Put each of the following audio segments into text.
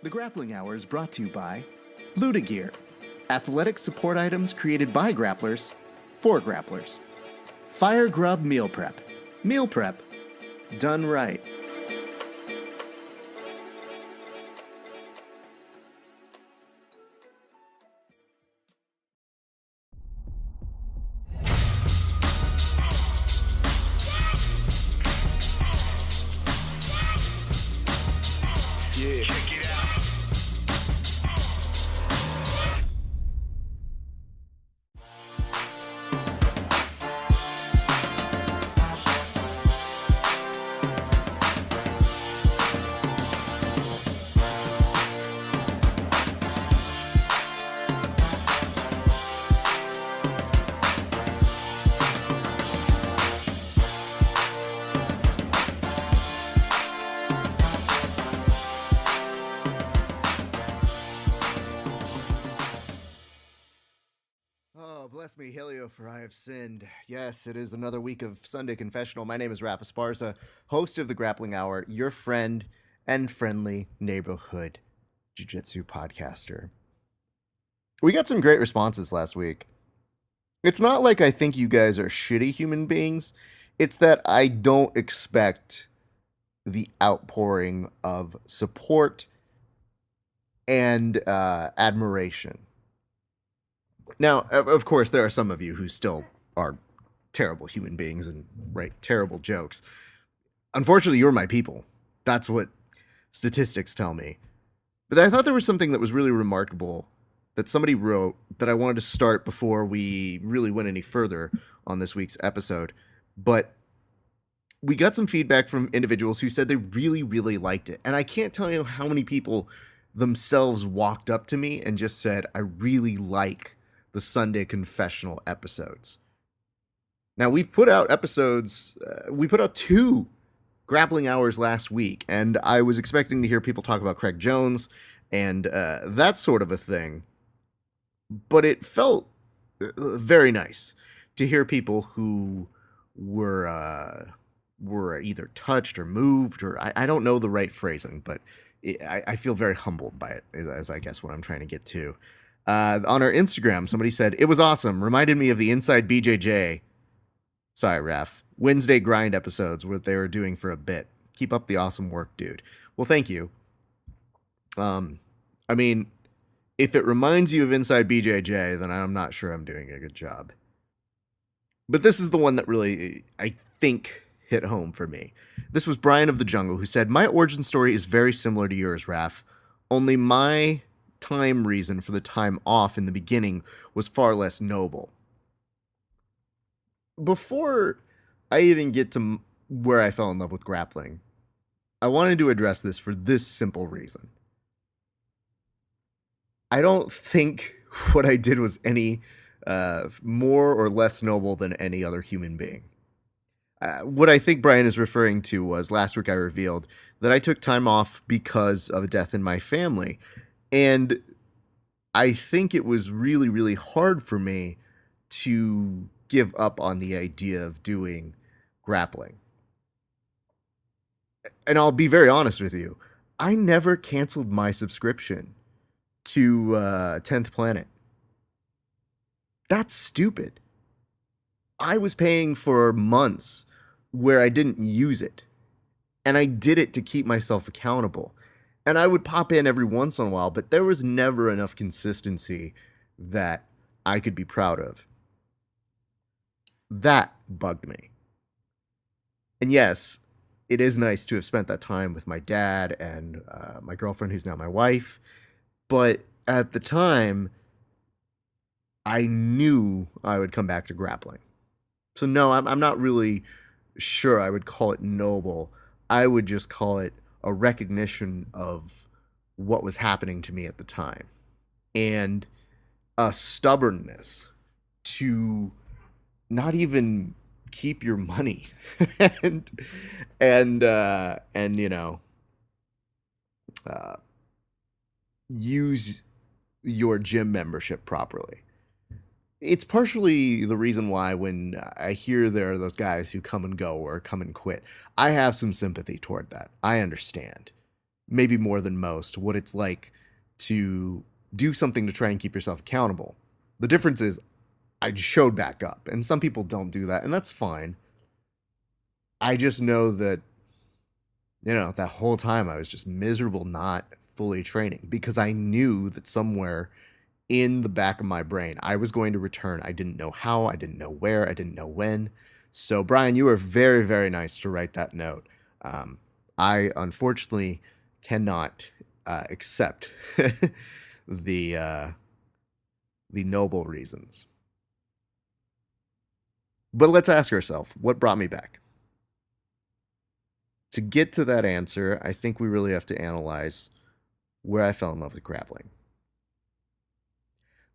The Grappling Hour is brought to you by Luda Gear, athletic support items created by grapplers for grapplers. Fire Grub Meal Prep done right. Yeah. Check it out. Oh, bless me, Helio, for I have sinned. Yes, it is another week of Sunday Confessional. My name is Rafa Esparza, host of the Grappling Hour, your friend and friendly neighborhood Jiu-Jitsu podcaster. We got some great responses last week. It's not like I think you guys are shitty human beings. It's that I don't expect the outpouring of support and admiration. Now, of course, there are some of you who still are terrible human beings and write terrible jokes. Unfortunately, you're my people. That's what statistics tell me. But I thought there was something that was really remarkable that somebody wrote that I wanted to start before we really went any further on this week's episode. But we got some feedback from individuals who said they really, really liked it. And I can't tell you how many people themselves walked up to me and just said, I really like the Sunday Confessional episodes. Now, we've put out episodes, we put out 2 Grappling Hours last week, and I was expecting to hear people talk about Craig Jones and that sort of a thing. But it felt very nice to hear people who were either touched or moved, or I don't know the right phrasing, but I feel very humbled by it, as I guess what I'm trying to get to. On our Instagram, somebody said, it was awesome. Reminded me of the Inside BJJ. Sorry, Raf. Wednesday grind episodes, what they were doing for a bit. Keep up the awesome work, dude. Well, thank you. I mean, if it reminds you of Inside BJJ, then I'm not sure I'm doing a good job. But this is the one that really, I think, hit home for me. This was Brian of the Jungle, who said, my origin story is very similar to yours, Raf. Only my time reason for the time off in the beginning was far less noble. Before I even get to where I fell in love with grappling, I wanted to address this for this simple reason. I don't think what I did was any more or less noble than any other human being. What I think Brian is referring to was last week I revealed that I took time off because of a death in my family. And I think it was really, really hard for me to give up on the idea of doing grappling. And I'll be very honest with you. I never canceled my subscription to 10th Planet. That's stupid. I was paying for months where I didn't use it. And I did it to keep myself accountable. And I would pop in every once in a while, but there was never enough consistency that I could be proud of. That bugged me. And yes, it is nice to have spent that time with my dad and my girlfriend, who's now my wife. But at the time, I knew I would come back to grappling. So no, I'm not really sure I would call it noble. I would just call it a recognition of what was happening to me at the time. And a stubbornness to not even keep your money and you know, use your gym membership properly. It's partially the reason why when I hear there are those guys who come and go or come and quit, I have some sympathy toward that. I understand. maybe more than most, what it's like to do something to try and keep yourself accountable. The difference is I showed back up, and some people don't do that, and that's fine. I just know that, that whole time I was just miserable not fully training because I knew that somewhere in the back of my brain I was going to return. I didn't know how, I didn't know where, I didn't know when. So, Brian, you were very, very nice to write that note. I unfortunately cannot accept the noble reasons. But let's ask ourselves, what brought me back? To get to that answer, I think we really have to analyze where I fell in love with grappling.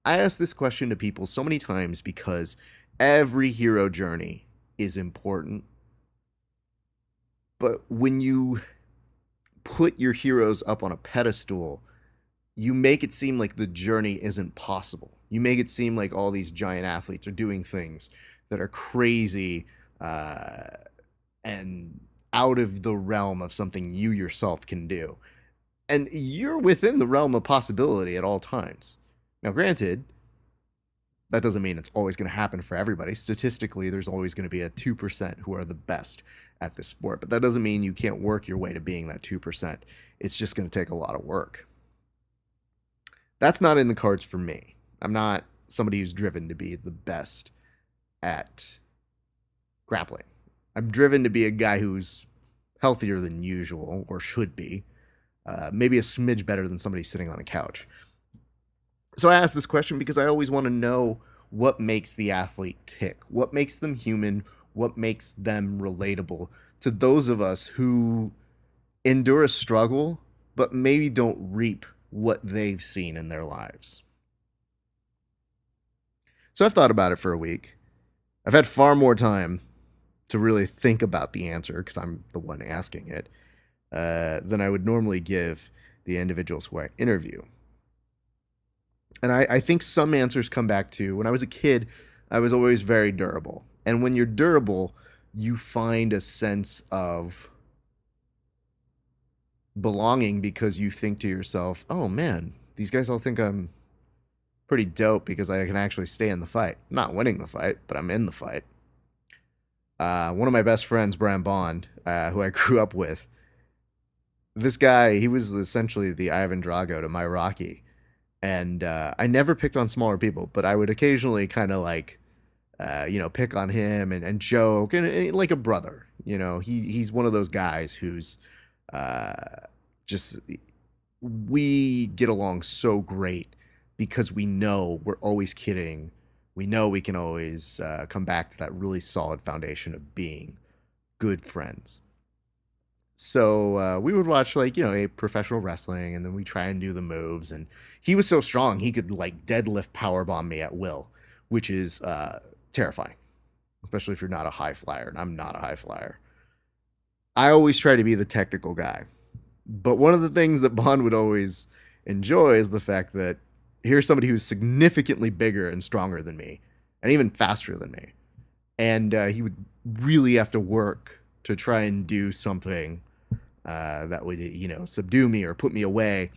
I ask this question to people so many times because every hero journey is important. But when you put your heroes up on a pedestal, you make it seem like the journey isn't possible. You make it seem like all these giant athletes are doing things that are crazy and out of the realm of something you yourself can do. And you're within the realm of possibility at all times. Now, granted, that doesn't mean it's always going to happen for everybody. Statistically, there's always going to be a 2% who are the best at this sport. But that doesn't mean you can't work your way to being that 2%. It's just going to take a lot of work. That's not in the cards for me. I'm not somebody who's driven to be the best at grappling. I'm driven to be a guy who's healthier than usual, or should be. Maybe a smidge better than somebody sitting on a couch. So I ask this question because I always want to know what makes the athlete tick, what makes them human, what makes them relatable to those of us who endure a struggle, but maybe don't reap what they've seen in their lives. So I've thought about it for a week. I've had far more time to really think about the answer, because I'm the one asking it, than I would normally give the individuals who I interview. And I think some answers come back to, when I was a kid, I was always very durable. And when you're durable, you find a sense of belonging because you think to yourself, oh man, these guys all think I'm pretty dope because I can actually stay in the fight. I'm not winning the fight, but I'm in the fight. One of my best friends, Brian Bond, who I grew up with, this guy, he was essentially the Ivan Drago to my Rocky. And I never picked on smaller people, but I would occasionally kind of like, pick on him and joke, and like a brother. He's one of those guys who's we get along so great because we know we're always kidding. We know we can always come back to that really solid foundation of being good friends. So we would watch a professional wrestling, and then we try and do the moves. And he was so strong, he could like deadlift powerbomb me at will, which is terrifying, especially if you're not a high flyer. And I'm not a high flyer. I always try to be the technical guy. But one of the things that Bond would always enjoy is the fact that here's somebody who's significantly bigger and stronger than me, and even faster than me. And he would really have to work to try and do something that would, subdue me or put me away.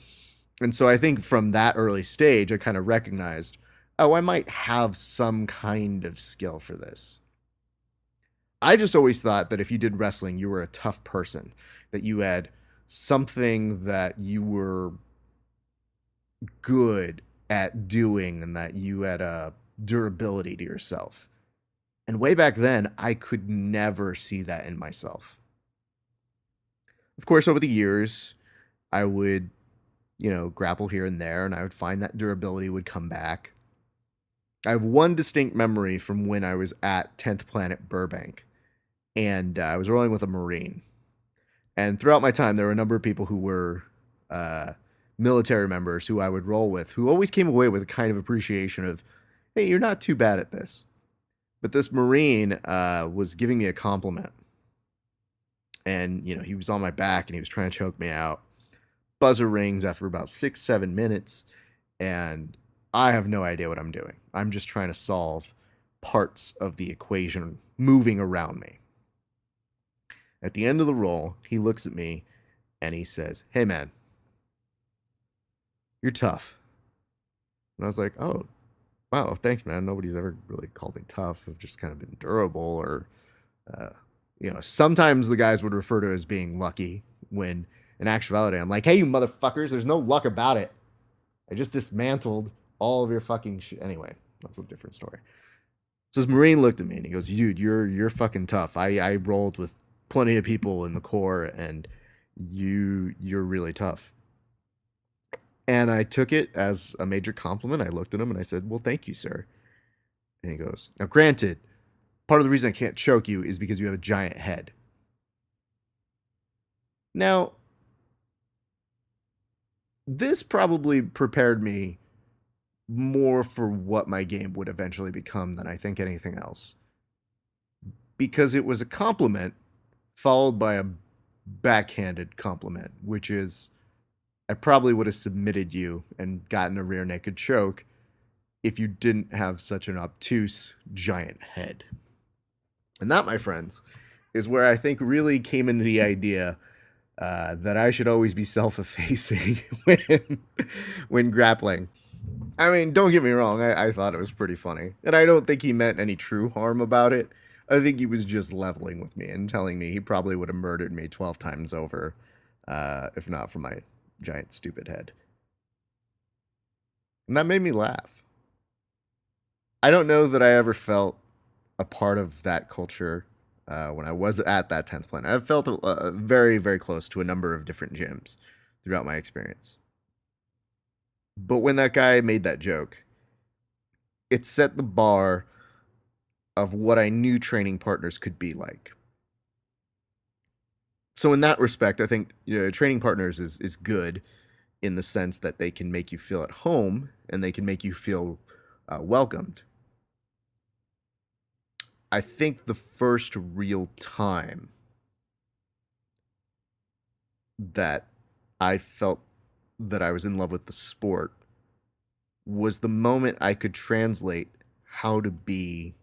And so I think from that early stage, I kind of recognized, oh, I might have some kind of skill for this. I just always thought that if you did wrestling, you were a tough person, that you had something that you were good at doing and that you had a durability to yourself. And way back then, I could never see that in myself. Of course, over the years, I would, grapple here and there, and I would find that durability would come back. I have one distinct memory from when I was at 10th Planet Burbank, and I was rolling with a Marine. And throughout my time, there were a number of people who were military members who I would roll with, who always came away with a kind of appreciation of, hey, you're not too bad at this. But this Marine was giving me a compliment. And, he was on my back and he was trying to choke me out. Buzzer rings after about 6-7 minutes. And I have no idea what I'm doing. I'm just trying to solve parts of the equation moving around me. At the end of the roll, he looks at me And he says, "Hey, man, you're tough." And I was like, "Oh, wow, thanks, man. Nobody's ever really called me tough. I've just kind of been durable." Or, uh, sometimes the guys would refer to it as being lucky, when in actuality, I'm like, "Hey, you motherfuckers, there's no luck about it. I just dismantled all of your fucking shit." Anyway, that's a different story. So this Marine looked at me and he goes, "Dude, you're fucking tough. I rolled with plenty of people in the Corps, and you're really tough." And I took it as a major compliment. I looked at him and I said, "Well, thank you, sir." And he goes, "Now, granted, part of the reason I can't choke you is because you have a giant head." Now, this probably prepared me more for what my game would eventually become than I think anything else. Because it was a compliment followed by a backhanded compliment, which is, I probably would have submitted you and gotten a rear naked choke if you didn't have such an obtuse giant head. And that, my friends, is where I think really came into the idea that I should always be self-effacing when grappling. I mean, don't get me wrong, I thought it was pretty funny. And I don't think he meant any true harm about it. I think he was just leveling with me and telling me he probably would have murdered me 12 times over, if not for my giant stupid head. And that made me laugh. I don't know that I ever felt a part of that culture when I was at that 10th planet. I've felt very, very close to a number of different gyms throughout my experience. But when that guy made that joke, it set the bar of what I knew training partners could be like. So in that respect, I think training partners is good in the sense that they can make you feel at home and they can make you feel welcomed. I think the first real time that I felt that I was in love with the sport was the moment I could translate how to be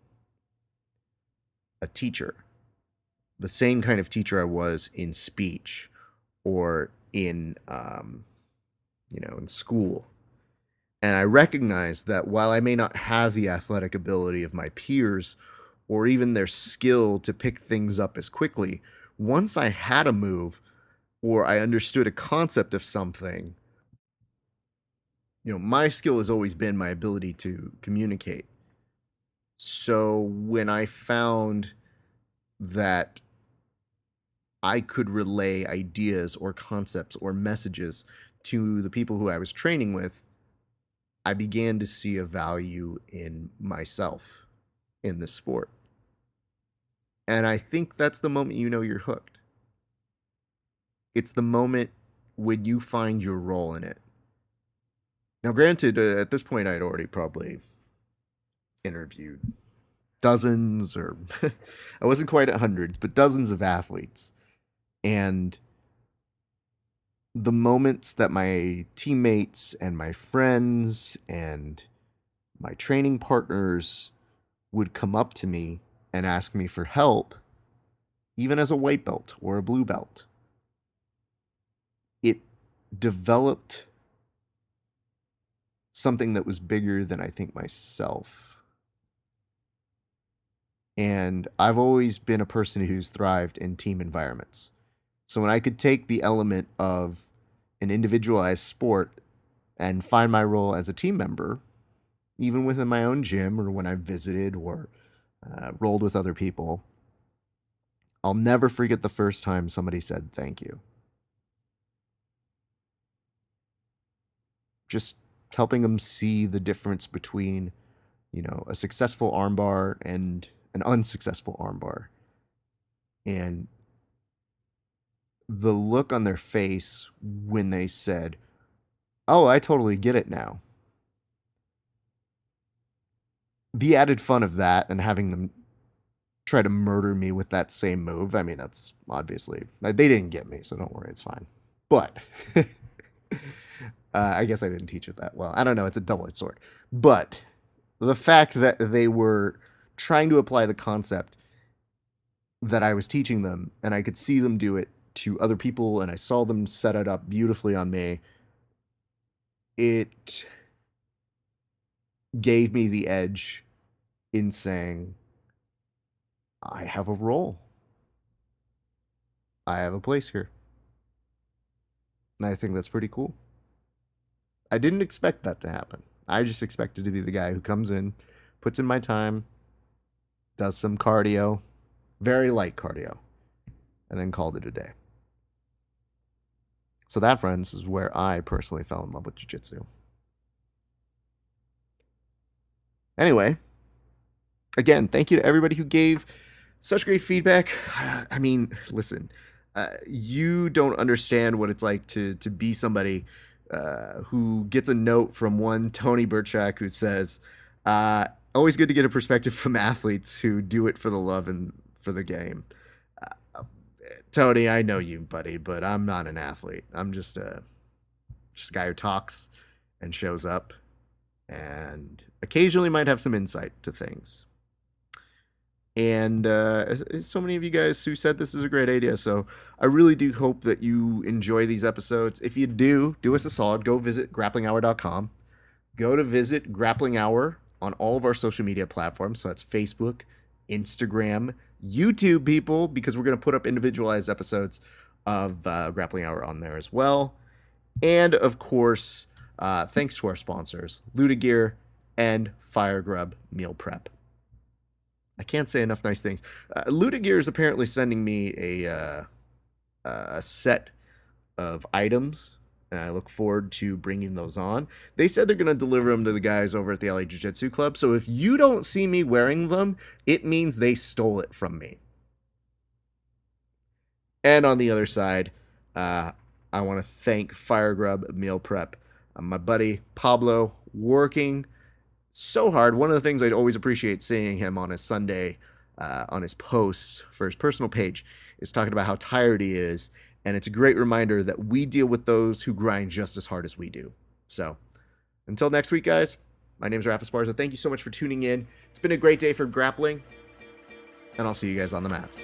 a teacher. The same kind of teacher I was in speech or in school. And I recognized that while I may not have the athletic ability of my peers or even their skill to pick things up as quickly, once I had a move or I understood a concept of something, my skill has always been my ability to communicate. So when I found that I could relay ideas or concepts or messages to the people who I was training with, I began to see a value in myself in this sport. And I think that's the moment you're hooked. It's the moment when you find your role in it. Now, granted, at this point, I'd already probably interviewed dozens, or I wasn't quite at hundreds, but dozens of athletes. And the moments that my teammates and my friends and my training partners would come up to me and ask me for help, even as a white belt or a blue belt, it developed something that was bigger than I think myself. And I've always been a person who's thrived in team environments. So when I could take the element of an individualized sport and find my role as a team member, even within my own gym or when I visited or rolled with other people, I'll never forget the first time somebody said thank you. Just helping them see the difference between, a successful armbar and an unsuccessful armbar. And the look on their face when they said, "Oh, I totally get it now." The added fun of that and having them try to murder me with that same move, I mean, that's obviously, they didn't get me, so don't worry, it's fine. But I guess I didn't teach it that well. I don't know, it's a double-edged sword. But the fact that they were trying to apply the concept that I was teaching them, and I could see them do it to other people and I saw them set it up beautifully on me, it gave me the edge in saying, I have a role. I have a place here. And I think that's pretty cool. I didn't expect that to happen. I just expected to be the guy who comes in, puts in my time, does some cardio, very light cardio, and then called it a day. So that, friends, is where I personally fell in love with jiu-jitsu. Anyway, again, thank you to everybody who gave such great feedback. I mean, listen, you don't understand what it's like to be somebody who gets a note from one Tony Burchak who says, always good to get a perspective from athletes who do it for the love and for the game. Tony, I know you, buddy, but I'm not an athlete. I'm just a guy who talks and shows up and occasionally might have some insight to things. And so many of you guys who said this is a great idea. So I really do hope that you enjoy these episodes. If you do us a solid. Go visit grapplinghour.com. Go to visit Grappling Hour on all of our social media platforms. So that's Facebook, Instagram, YouTube, people, because we're going to put up individualized episodes of Grappling Hour on there as well. And of course, thanks to our sponsors, Luda Gear and Fire Grub Meal Prep. I can't say enough nice things. Luda Gear is apparently sending me a set of items, and I look forward to bringing those on. They said they're going to deliver them to the guys over at the LA Jiu-Jitsu Club, so if you don't see me wearing them, it means they stole it from me. And on the other side, I want to thank Fire Grub Meal Prep. My buddy Pablo, working so hard. One of the things I'd always appreciate seeing him on his Sunday, on his posts for his personal page, is talking about how tired he is. And it's a great reminder that we deal with those who grind just as hard as we do. So until next week, guys, my name is Rafa Esparza. Thank you so much for tuning in. It's been a great day for grappling, and I'll see you guys on the mats.